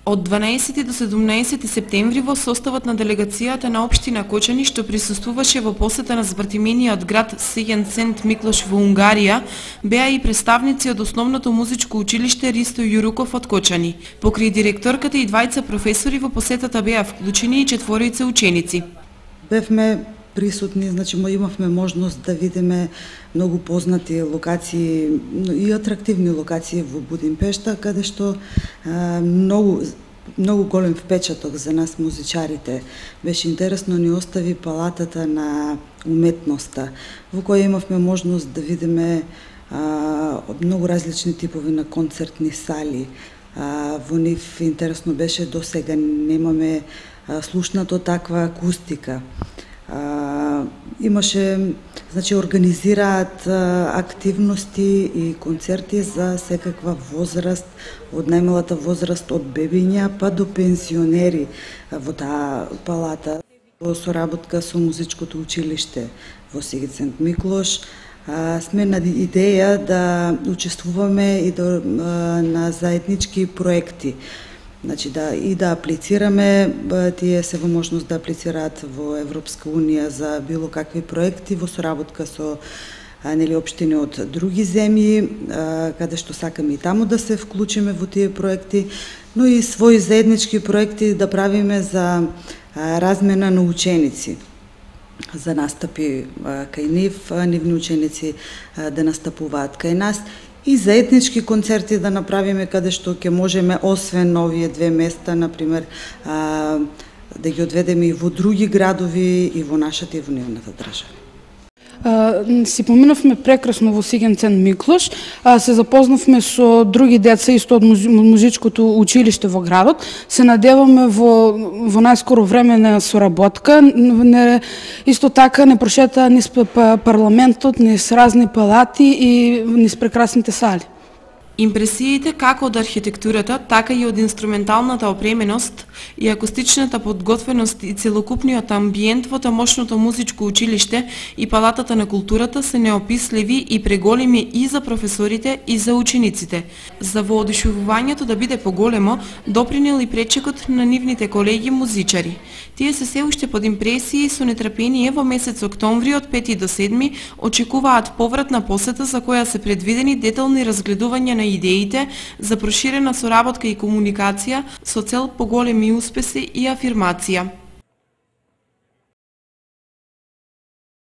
Од 12 до 17 септември во составот на делегацијата на општина Кочани, што присуствуваше во посета на запартимениот град Сент Миклош во Унгарија, беа и представници од Основното музичко училиште Ристо Јуруков од Кочани. Покрај директорката и двајца професори во посетата беа вклучени и четворица ученици. Бевме присутни, значи имавме можност да видиме многу познати локации и атрактивни локации во Будимпешта, каде што многу голем впечаток за нас музичарите. Беше интересно, ни остави палатата на уметноста, во која имавме можност да видиме многу различни типови на концертни сали. Во нив интересно беше, до сега немаме слушнато таква акустика. Имаше, значи, организираат активности и концерти за секаква возраст, од најмалата возраст од бебиња па до пенсионери во таа палата. Во соработка со музичкото училиште во Сент Миклош сме на идеја да учествуваме и на заеднички проекти. Значи да аплицираме, тие се во можност да аплицираат во Европска Унија за било какви проекти во соработка со општини од други земји, каде што сакаме и таму да се вклучиме во тие проекти, но и своји заеднички проекти да правиме за размена на ученици, за настапи кај нив, нивни ученици да настапуваат кај нас, и заеднички концерти да направиме каде што ќе можеме, освен овие две места, например, да ги одведеме и во други градови и во нашата и во нивната држава. Си поминавме прекрасно во Сент Миклош, се запознавме со други деца исто од музичкото училиште во градот. Се надеваме во најскоро време на соработка. Исто така не прошета низ парламентот, низ разни палати и низ прекрасните сали. Импресиите како од архитектурата, така и од инструменталната опременост и акустичната подготвеност и целокупниот амбиент во тамошното музичко училиште и палатата на културата се неописливи и преголеми и за професорите и за учениците. За воодушевувањето да биде поголемо, допринел и пречекот на нивните колеги музичари. Тие се уште под импресии и со нетрпение во месец октомври од 5 до 7 очекуваат повратна посета за која се предвидени детални разгледувања на идеите за проширена соработка и комуникација со цел поголеми успеси и афирмација.